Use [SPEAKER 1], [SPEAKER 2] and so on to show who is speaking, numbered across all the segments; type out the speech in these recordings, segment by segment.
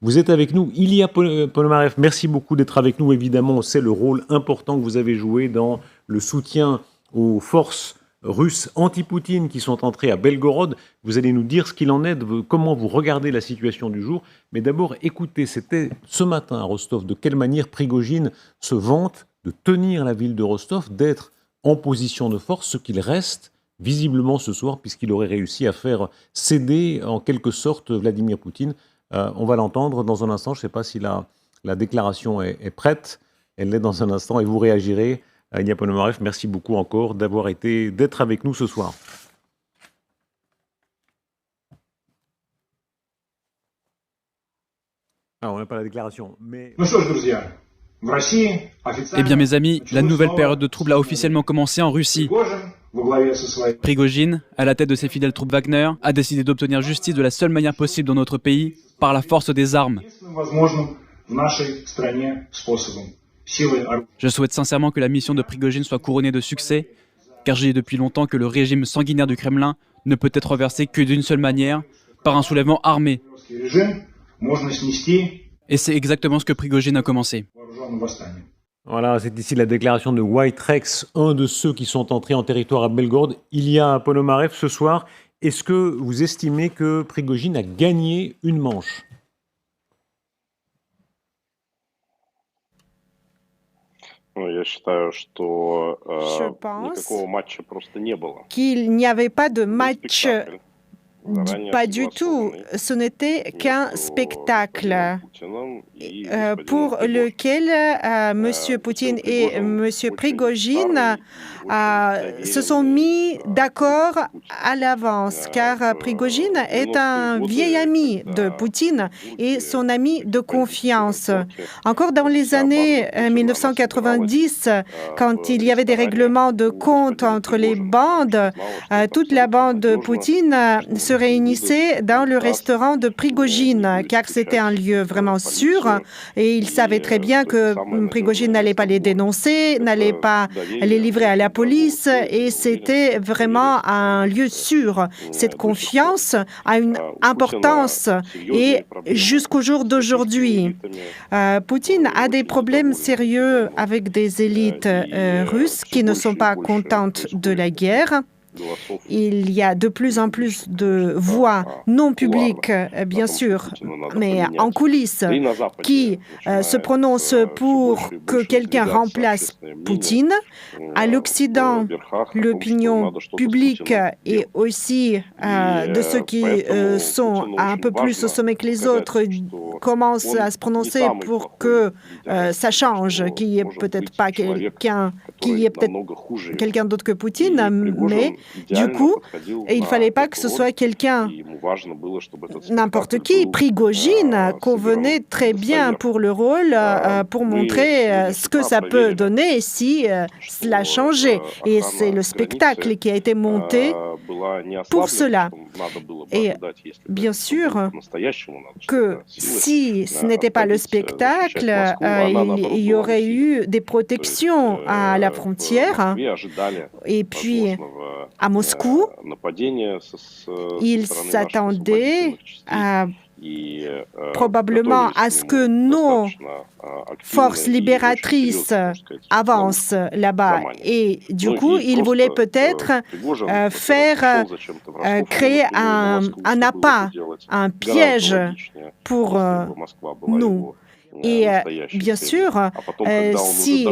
[SPEAKER 1] Vous êtes avec nous. Ilya Ponomarev, merci beaucoup d'être avec nous. Évidemment, on sait le rôle important que vous avez joué dans le soutien aux forces russes anti-Poutine qui sont entrées à Belgorod. Vous allez nous dire ce qu'il en est, comment vous regardez la situation du jour. Mais d'abord, écoutez, c'était ce matin à Rostov, de quelle manière Prigojine se vante de tenir la ville de Rostov, d'être en position de force, ce qu'il reste visiblement ce soir, puisqu'il aurait réussi à faire céder en quelque sorte Vladimir Poutine. On va l'entendre dans un instant. Je ne sais pas si la déclaration est prête. Elle l'est dans un instant et vous réagirez. Ilya Ponomarev, merci beaucoup encore d'être avec nous ce soir. Alors, on n'a pas la déclaration, mais...
[SPEAKER 2] Eh bien mes amis, la nouvelle période de troubles a officiellement commencé en Russie. Prigojine, à la tête de ses fidèles troupes Wagner, a décidé d'obtenir justice de la seule manière possible dans notre pays, par la force des armes. Je souhaite sincèrement que la mission de Prigojine soit couronnée de succès, car j'ai dit depuis longtemps que le régime sanguinaire du Kremlin ne peut être renversé que d'une seule manière, par un soulèvement armé. Et c'est exactement ce que Prigojine a commencé.
[SPEAKER 1] Voilà, c'est ici la déclaration de White Rex, un de ceux qui sont entrés en territoire à Belgorod. Ilya Ponomarev, ce soir, est-ce que vous estimez que Prigojine a gagné une manche ?
[SPEAKER 3] Je pense qu'il n'y avait pas de match, pas du tout. Ce n'était qu'un spectacle pour lequel M. Poutine et M. Prigojine se sont mis d'accord à l'avance, car Prigojine est un vieil ami de Poutine et son ami de confiance. Encore dans les années 1990, quand il y avait des règlements de compte entre les bandes, toute la bande de Poutine se réunissait dans le restaurant de Prigojine, car c'était un lieu vraiment sûr et il savait très bien que Prigojine n'allait pas les dénoncer, n'allait pas les livrer à la police et c'était vraiment un lieu sûr. Cette confiance a une importance et jusqu'au jour d'aujourd'hui, Poutine a des problèmes sérieux avec des élites russes qui ne sont pas contentes de la guerre. Il y a de plus en plus de voix non publiques, bien sûr, mais en coulisses, qui se prononcent pour que quelqu'un remplace Poutine. À l'Occident, l'opinion publique et aussi de ceux qui sont un peu plus au sommet que les autres commencent à se prononcer pour que ça change, qu'il n'y ait peut-être pas quelqu'un d'autre que Poutine, mais du coup, il ne fallait pas que ce soit quelqu'un, n'importe qui. Prigojine convenait très bien pour le rôle, pour montrer ce que ça peut donner si cela changeait. Et c'est le spectacle qui a été monté pour cela. Et bien sûr que si ce n'était pas le spectacle, il y aurait eu des protections à la frontière. Et puis, à Moscou, ils s'attendaient probablement à ce que nos forces libératrices avancent là-bas. Et du coup, ils voulaient peut-être créer un appât, un piège pour nous. Et bien sûr, si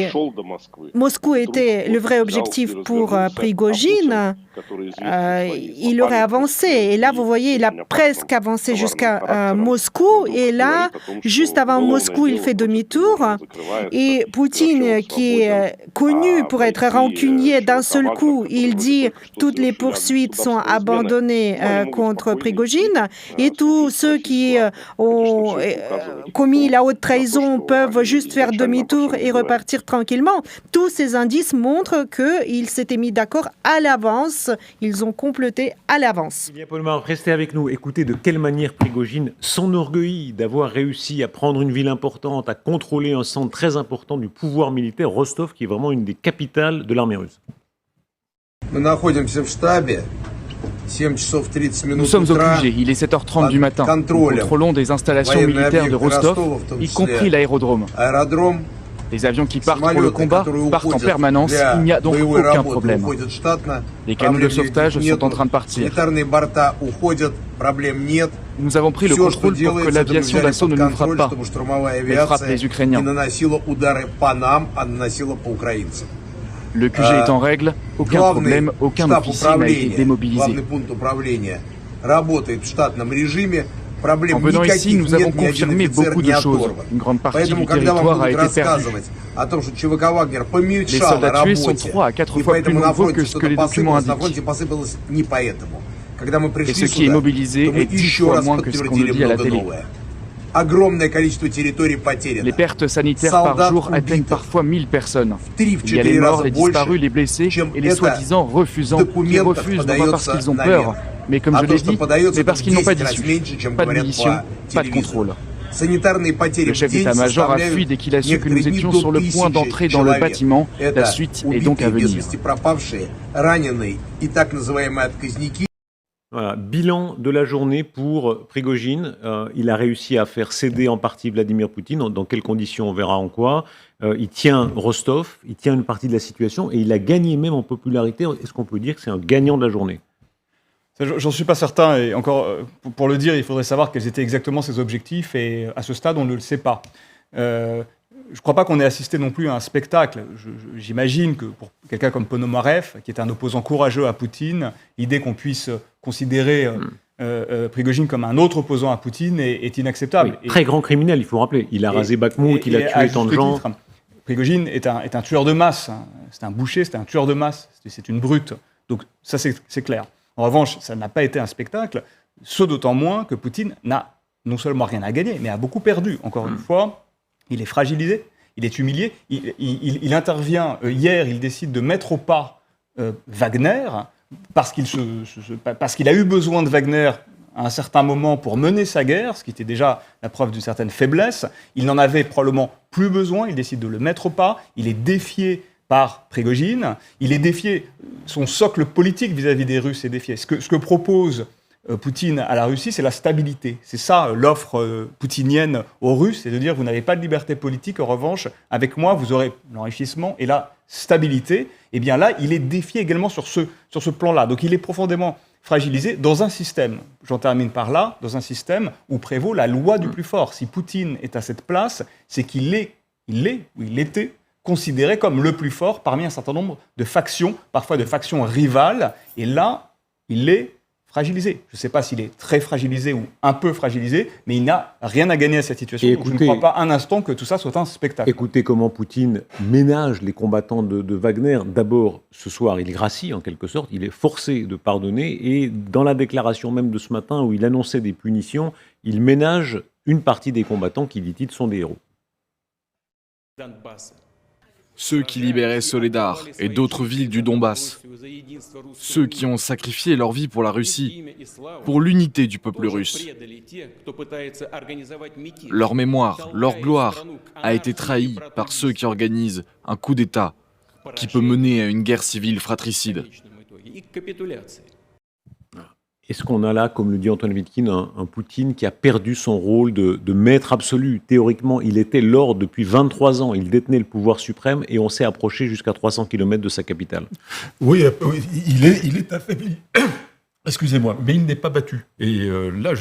[SPEAKER 3] Moscou était le vrai objectif pour Prigojine, il aurait avancé. Et là, vous voyez, il a presque avancé jusqu'à Moscou. Et là, juste avant Moscou, il fait demi-tour. Et Poutine, qui est connu pour être rancunier d'un seul coup, il dit toutes les poursuites sont abandonnées contre Prigojine. Et tous ceux qui ont commis la haute trahison peuvent juste faire demi-tour et repartir tranquillement. Tous ces indices montrent qu'ils s'étaient mis d'accord à l'avance. Ils ont comploté à l'avance.
[SPEAKER 1] Ilya Ponomarev, restez avec nous. Écoutez de quelle manière Prigojine s'enorgueillit d'avoir réussi à prendre une ville importante, à contrôler un centre très important du pouvoir militaire, Rostov, qui est vraiment une des capitales de l'armée russe.
[SPEAKER 4] Мы находимся в штабе Nous sommes au QG, il est 7h30 du matin. Nous contrôlons des installations militaires de Rostov, y compris l'aérodrome. Les avions qui partent pour le combat partent en permanence, il n'y a donc aucun problème. Les canaux de sauvetage sont en train de partir. Nous avons pris le contrôle pour que l'aviation d'assaut ne nous frappe pas. Elle frappe les Ukrainiens. Le QG est en règle, aucun problème, aucun officier n'a été démobilisé. En venant ici, nous avons confirmé beaucoup de choses. Une grande partie du territoire a été perdue. Les soldats tués sont 3 à 4 fois plus nombreux que ce que les documents indiquent. Et ce qui est mobilisé est 10 fois moins que ce qu'on nous dit à la télé. Les pertes sanitaires par jour atteignent parfois 1000 personnes. Il y a les morts, les disparus, les blessés et les soi-disant refusants qui refusent non pas parce qu'ils ont peur, mais comme je l'ai dit, mais parce qu'ils n'ont pas d'issue, pas de munitions, pas de contrôle. Le chef d'état-major a fui dès qu'il a su que nous étions sur le point d'entrer dans le bâtiment. La suite est donc à venir.
[SPEAKER 1] Voilà, bilan de la journée pour Prigojine. Il a réussi à faire céder en partie Vladimir Poutine. Dans quelles conditions, on verra en quoi. Il tient Rostov, il tient une partie de la situation et il a gagné même en popularité. Est-ce qu'on peut dire que c'est un gagnant de la journée ?
[SPEAKER 5] J'en suis pas certain. Et encore, pour le dire, il faudrait savoir quels étaient exactement ses objectifs. Et à ce stade, on ne le sait pas. Je ne crois pas qu'on ait assisté non plus à un spectacle. J'imagine que pour quelqu'un comme Ponomarev, qui est un opposant courageux à Poutine, l'idée qu'on puisse considérer Prigojine comme un autre opposant à Poutine est inacceptable.
[SPEAKER 1] Oui, très grand criminel, il faut rappeler. Il a rasé Bakhmout, il a tué tant de gens.
[SPEAKER 5] Prigojine est un tueur de masse. C'est un boucher, c'est un tueur de masse. C'est une brute. Donc ça, c'est clair. En revanche, ça n'a pas été un spectacle, ce d'autant moins que Poutine n'a non seulement rien à gagner, mais a beaucoup perdu. Encore une fois, il est fragilisé, il est humilié. Il intervient hier, il décide de mettre au pas Wagner, parce qu'il a eu besoin de Wagner à un certain moment pour mener sa guerre, ce qui était déjà la preuve d'une certaine faiblesse. Il n'en avait probablement plus besoin, il décide de le mettre au pas. Il est défié par Prigojine, il est défié, son socle politique vis-à-vis des Russes est défié. Ce que propose Poutine à la Russie, c'est la stabilité. C'est ça l'offre poutinienne aux Russes, c'est de dire vous n'avez pas de liberté politique, en revanche, avec moi, vous aurez l'enrichissement et la stabilité. Et bien là, il est défié également sur ce plan-là. Donc il est profondément fragilisé dans un système, j'en termine par là, dans un système où prévaut la loi du plus fort. Si Poutine est à cette place, c'est qu'il était considéré comme le plus fort parmi un certain nombre de factions, parfois de factions rivales. Et là, il est fragilisé. Je ne sais pas s'il est très fragilisé ou un peu fragilisé, mais il n'a rien à gagner à cette situation. Donc je ne crois pas un instant que tout ça soit un spectacle.
[SPEAKER 1] Écoutez comment Poutine ménage les combattants de Wagner. D'abord, ce soir, il gracie en quelque sorte, il est forcé de pardonner, et dans la déclaration même de ce matin où il annonçait des punitions, il ménage une partie des combattants qui, dit-il, sont des héros.
[SPEAKER 6] Ceux qui libéraient Soledar et d'autres villes du Donbass. Ceux qui ont sacrifié leur vie pour la Russie, pour l'unité du peuple russe. Leur mémoire, leur gloire a été trahie par ceux qui organisent un coup d'État qui peut mener à une guerre civile fratricide.
[SPEAKER 1] Est-ce qu'on a là, comme le dit Antoine Wittkin, un Poutine qui a perdu son rôle de maître absolu ? Théoriquement, il était lord depuis 23 ans, il détenait le pouvoir suprême et on s'est approché jusqu'à 300 km de sa capitale.
[SPEAKER 7] Oui, il est affaibli. Excusez-moi, mais il n'est pas battu. Et là,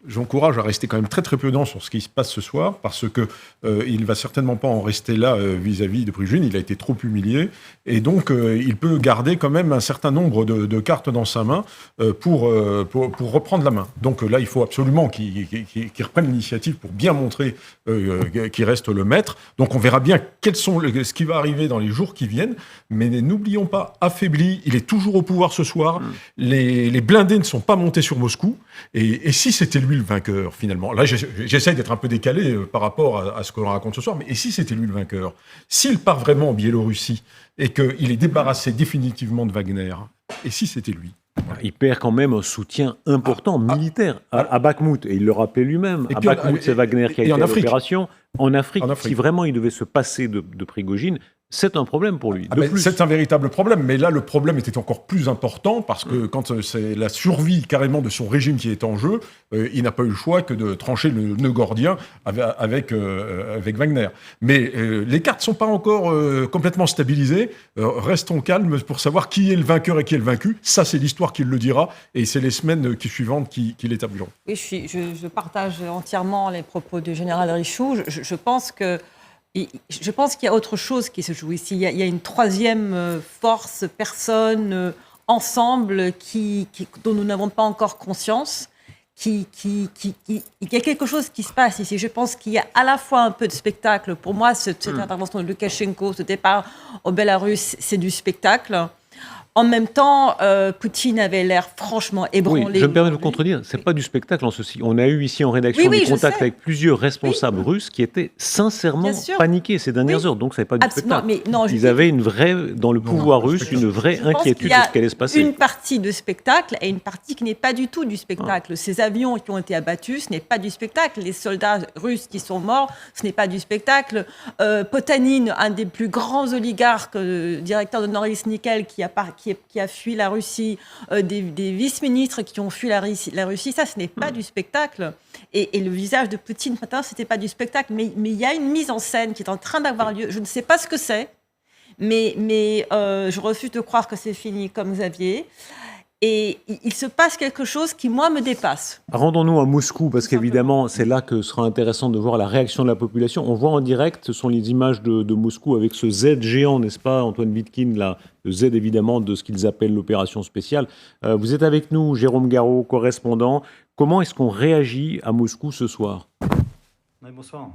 [SPEAKER 7] j'encourage à rester quand même très très prudent sur ce qui se passe ce soir, parce que il ne va certainement pas en rester là vis-à-vis de Prigojine. Il a été trop humilié, et donc il peut garder quand même un certain nombre de cartes dans sa main pour reprendre la main. Donc là, il faut absolument qu'il reprenne l'initiative pour bien montrer qu'il reste le maître. Donc on verra bien ce qui va arriver dans les jours qui viennent, mais n'oublions pas, affaibli, il est toujours au pouvoir ce soir. Les blindés ne sont pas montés sur Moscou, et si c'était lui le vainqueur, finalement. Là, j'essaye d'être un peu décalé par rapport à ce que l'on raconte ce soir, mais et si c'était lui le vainqueur ? S'il part vraiment en Biélorussie et qu'il est débarrassé définitivement de Wagner, et si c'était lui ?
[SPEAKER 1] Il perd quand même un soutien important militaire à Bakhmout, et il le rappelait lui-même. À Bakhmout, c'est Wagner qui a été à l'opération. En Afrique, si vraiment il devait se passer de Prigojine, c'est un problème pour lui.
[SPEAKER 7] C'est un véritable problème, mais là, le problème était encore plus important parce que quand c'est la survie carrément de son régime qui est en jeu, il n'a pas eu le choix que de trancher le nœud gordien avec Wagner. Mais les cartes ne sont pas encore complètement stabilisées. Restons calmes pour savoir qui est le vainqueur et qui est le vaincu. Ça, c'est l'histoire qui le dira, et c'est les semaines suivantes qui l'établiront.
[SPEAKER 8] Oui, je partage entièrement les propos du général Richoux. Je pense qu'il y a autre chose qui se joue ici. Il y a une troisième force, personne, ensemble, dont nous n'avons pas encore conscience. Il y a quelque chose qui se passe ici. Je pense qu'il y a à la fois un peu de spectacle. Pour moi, cette intervention de Loukachenko, ce départ au Bélarus, c'est du spectacle. En même temps, Poutine avait l'air franchement ébranlé.
[SPEAKER 1] Oui, je me permets de vous contredire, c'est pas du spectacle en ceci. On a eu ici en rédaction des contacts avec plusieurs responsables russes qui étaient sincèrement paniqués ces dernières heures, donc c'est pas du spectacle. Ils avaient dans le pouvoir russe, une vraie inquiétude de ce qui allait se passer.
[SPEAKER 8] Une partie de spectacle et une partie qui n'est pas du tout du spectacle. Ces avions qui ont été abattus, ce n'est pas du spectacle. Les soldats russes qui sont morts, ce n'est pas du spectacle. Potanin, un des plus grands oligarques, directeur de Norilsk Nickel, qui a fui la Russie, des vice-ministres qui ont fui la Russie, ça, ce n'est pas du spectacle. Et le visage de Poutine, ce n'était pas du spectacle. Mais il y a une mise en scène qui est en train d'avoir lieu. Je ne sais pas ce que c'est, mais je refuse de croire que c'est fini comme Xavier. Et il se passe quelque chose qui, moi, me dépasse.
[SPEAKER 1] Rendons-nous à Moscou, parce qu'évidemment, c'est là que sera intéressant de voir la réaction de la population. On voit en direct, ce sont les images de Moscou avec ce Z géant, n'est-ce pas, Antoine Bitkin, là, le Z évidemment de ce qu'ils appellent l'opération spéciale. Vous êtes avec nous, Jérôme Garraud, correspondant. Comment est-ce qu'on réagit à Moscou ce soir ?
[SPEAKER 9] Oui, bonsoir.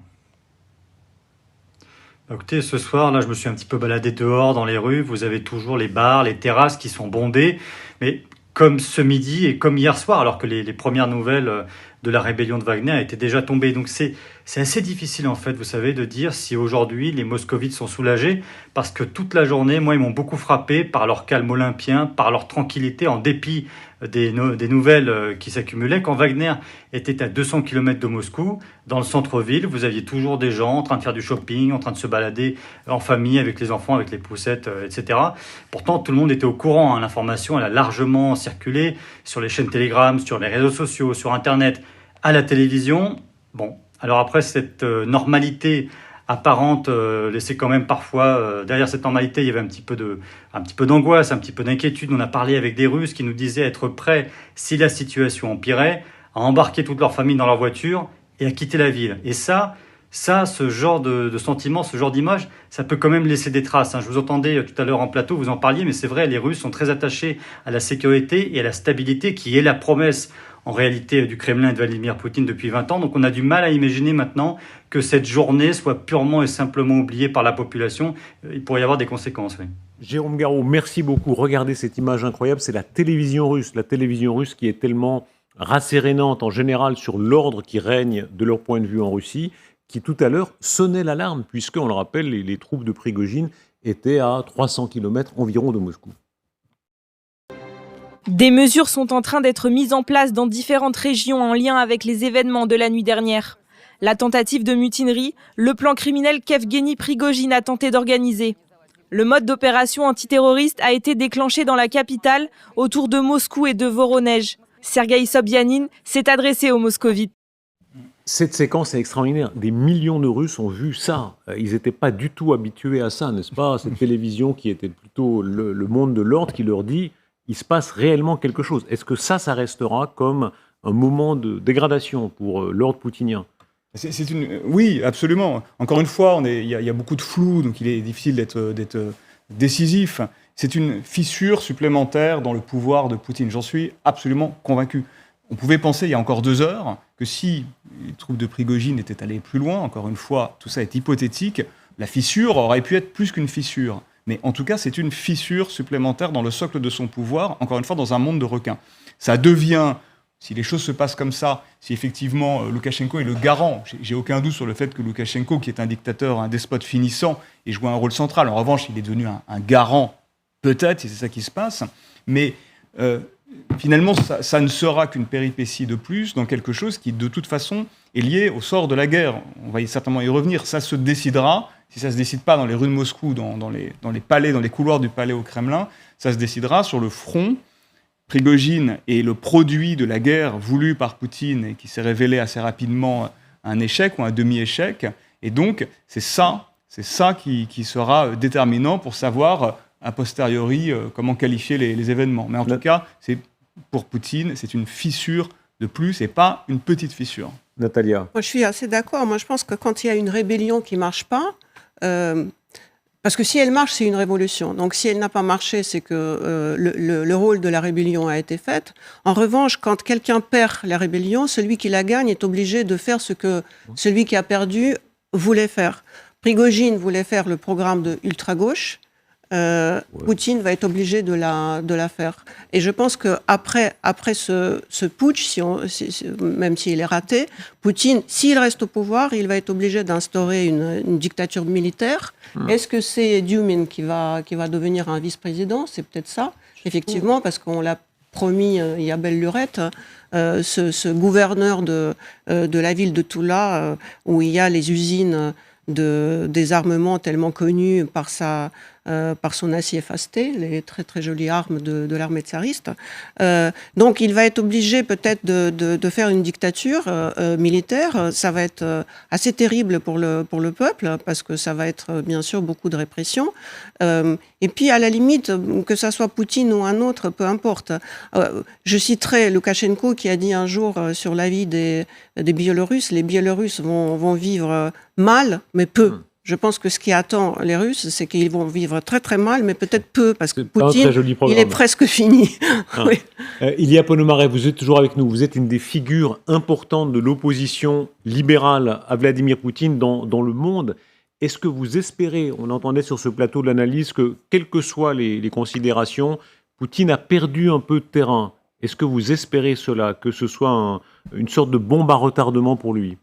[SPEAKER 9] Écoutez, ce soir, là, je me suis un petit peu baladé dehors dans les rues. Vous avez toujours les bars, les terrasses qui sont bondées. Mais comme ce midi et comme hier soir, alors que les premières nouvelles de la rébellion de Wagner étaient déjà tombées. Donc c'est assez difficile, en fait, vous savez, de dire si aujourd'hui les moscovites sont soulagés, parce que toute la journée, moi, ils m'ont beaucoup frappé par leur calme olympien, par leur tranquillité, en dépit des nouvelles qui s'accumulaient. Quand Wagner était à 200 km de Moscou, dans le centre-ville, vous aviez toujours des gens en train de faire du shopping, en train de se balader en famille avec les enfants, avec les poussettes, etc. Pourtant, tout le monde était au courant. L'information, elle a largement circulé sur les chaînes Telegram, sur les réseaux sociaux, sur Internet, à la télévision. Bon, alors après, cette normalité apparente laissait quand même parfois, derrière cette normalité, il y avait un petit peu d'angoisse, un petit peu d'inquiétude. On a parlé avec des Russes qui nous disaient être prêts, si la situation empirait, à embarquer toute leur famille dans leur voiture et à quitter la ville. Et ça, ce genre de sentiment, ce genre d'image, ça peut quand même laisser des traces. Je vous entendais tout à l'heure en plateau, vous en parliez, mais c'est vrai, les Russes sont très attachés à la sécurité et à la stabilité, qui est la promesse en réalité du Kremlin et de Vladimir Poutine depuis 20 ans. Donc on a du mal à imaginer maintenant que cette journée soit purement et simplement oubliée par la population. Il pourrait y avoir des conséquences, oui.
[SPEAKER 1] Jérôme Garraud, merci beaucoup. Regardez cette image incroyable, c'est la télévision russe qui est tellement rassérénante en général sur l'ordre qui règne de leur point de vue en Russie, qui tout à l'heure sonnait l'alarme, puisque, on le rappelle, les troupes de Prigojine étaient à 300 km environ de Moscou.
[SPEAKER 10] Des mesures sont en train d'être mises en place dans différentes régions en lien avec les événements de la nuit dernière. La tentative de mutinerie, le plan criminel qu'Evgeny Prigojine a tenté d'organiser. Le mode d'opération antiterroriste a été déclenché dans la capitale, autour de Moscou et de Voronej. Sergueï Sobyanin s'est adressé aux moscovites.
[SPEAKER 1] Cette séquence est extraordinaire. Des millions de Russes ont vu ça. Ils n'étaient pas du tout habitués à ça, n'est-ce pas ? Cette télévision qui était plutôt le monde de l'ordre qui leur dit il se passe réellement quelque chose. Est-ce que ça restera comme un moment de dégradation pour l'ordre poutinien ?
[SPEAKER 5] Oui, absolument. Encore une fois, il y a beaucoup de flou, donc il est difficile d'être décisif. C'est une fissure supplémentaire dans le pouvoir de Poutine. J'en suis absolument convaincu. On pouvait penser, il y a encore 2 heures, que si les troupes de Prigojine étaient allées plus loin, encore une fois, tout ça est hypothétique, la fissure aurait pu être plus qu'une fissure. Mais en tout cas, c'est une fissure supplémentaire dans le socle de son pouvoir, encore une fois, dans un monde de requins. Ça devient, si les choses se passent comme ça, si effectivement Loukachenko est le garant, j'ai aucun doute sur le fait que Loukachenko, qui est un dictateur, un despote finissant, ait joué un rôle central. En revanche, il est devenu un garant, peut-être, si c'est ça qui se passe. Mais finalement, ça ne sera qu'une péripétie de plus dans quelque chose qui, de toute façon, est lié au sort de la guerre. On va certainement y revenir. Ça se décidera si ça ne se décide pas dans les rues de Moscou, dans les palais, dans les couloirs du palais au Kremlin, ça se décidera sur le front. Prigojine est le produit de la guerre voulue par Poutine et qui s'est révélé assez rapidement un échec ou un demi-échec. Et donc, c'est ça qui sera déterminant pour savoir a posteriori comment qualifier les événements. Mais en tout cas, pour Poutine, c'est une fissure de plus et pas une petite fissure.
[SPEAKER 1] Natalia.
[SPEAKER 11] Moi, je suis assez d'accord. Moi, je pense que quand il y a une rébellion qui ne marche pas, parce que si elle marche, c'est une révolution. Donc, si elle n'a pas marché, c'est que le rôle de la rébellion a été fait. En revanche, quand quelqu'un perd la rébellion, celui qui la gagne est obligé de faire ce que celui qui a perdu voulait faire. Prigojine voulait faire le programme de ultra-gauche. Poutine va être obligé de la faire. Et je pense qu'après ce putsch, même s'il est raté, Poutine, s'il reste au pouvoir, il va être obligé d'instaurer une dictature militaire. Est-ce que c'est Dumin qui va devenir un vice-président? C'est peut-être ça, effectivement, parce qu'on l'a promis, il y a belle lurette, ce gouverneur de la ville de Toula, où il y a les usines de désarmement tellement connues par son acier fasté, les très très jolies armes de l'armée tsariste. Donc il va être obligé peut-être de faire une dictature militaire. Ça va être assez terrible pour le peuple, parce que ça va être bien sûr beaucoup de répression. Et puis à la limite, que ça soit Poutine ou un autre, peu importe. Je citerai Loukachenko qui a dit un jour sur la vie des Biélorusses, les Biélorusses vont vivre mal, mais peu. Je pense que ce qui attend les Russes, c'est qu'ils vont vivre très très mal, mais peut-être peu, parce que Poutine, il est presque fini. Oui.
[SPEAKER 1] Ilia Ponomarev, vous êtes toujours avec nous. Vous êtes une des figures importantes de l'opposition libérale à Vladimir Poutine dans le monde. Est-ce que vous espérez, on entendait sur ce plateau de l'analyse, que quelles que soient les considérations, Poutine a perdu un peu de terrain? Est-ce que vous espérez cela, que ce soit une sorte de bombe à retardement pour lui?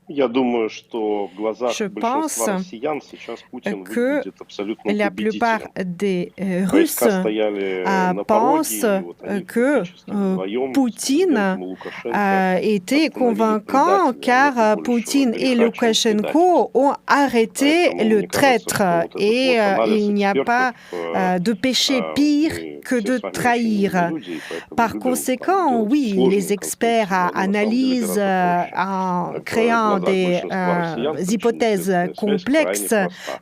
[SPEAKER 3] Je pense que la plupart des Russes pensent que Poutine était convaincant, car Poutine et Loukachenko ont arrêté le traître. Et il n'y a pas de péché pire que de trahir. Par conséquent, oui, les experts analysent en créant des hypothèses complexes,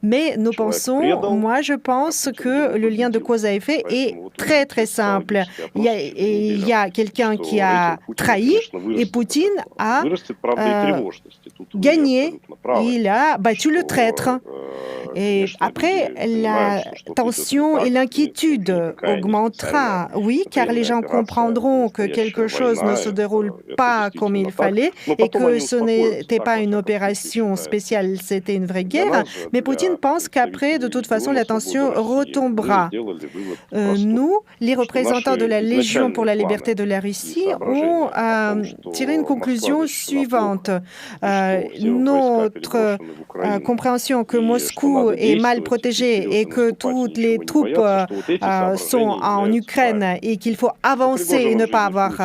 [SPEAKER 3] mais nous pensons, moi je pense que le lien de cause à effet est très très simple. Il y a quelqu'un qui a trahi et Poutine a gagné, il a battu le traître. Et après, la tension et l'inquiétude augmentera, oui, car les gens comprendront que quelque chose ne se déroule pas comme il fallait et que ce n'était pas une opération spéciale, c'était une vraie guerre. Mais Poutine pense qu'après, de toute façon, la tension retombera. Nous, les représentants de la Légion pour la liberté de la Russie, ont tiré une conclusion suivante. Notre compréhension que Moscou est mal protégé et que toutes les troupes sont en Ukraine et qu'il faut avancer et ne pas avoir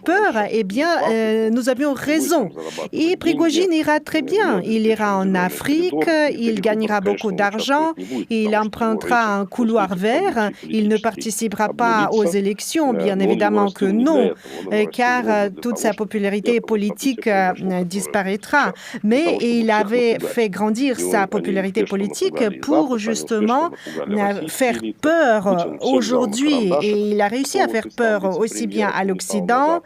[SPEAKER 3] peur, eh bien, nous avions raison. Et Prigojine ira très bien. Il ira en Afrique, il gagnera beaucoup d'argent, il empruntera un couloir vert, il ne participera pas aux élections, bien évidemment que non, car toute sa popularité politique disparaîtra. Mais il avait fait grandir sa popularité politique pour justement faire peur aujourd'hui. Et il a réussi à faire peur aussi bien à l'Occident,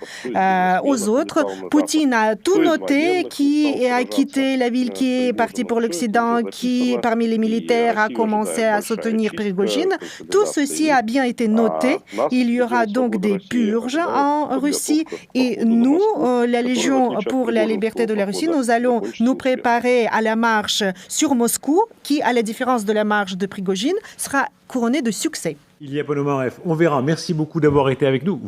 [SPEAKER 3] aux autres. Poutine a tout noté, qui a quitté la ville, qui est parti pour l'Occident, qui, parmi les militaires, a commencé à soutenir Prigojine. Tout ceci a bien été noté. Il y aura donc des purges en Russie. Et nous, la Légion pour la liberté de la Russie, nous allons nous préparer à la marche sur Moscou, qui, à la différence de la marche de Prigojine, sera couronnée de succès.
[SPEAKER 1] Ilia Ponomarev, on verra. Merci beaucoup d'avoir été avec nous.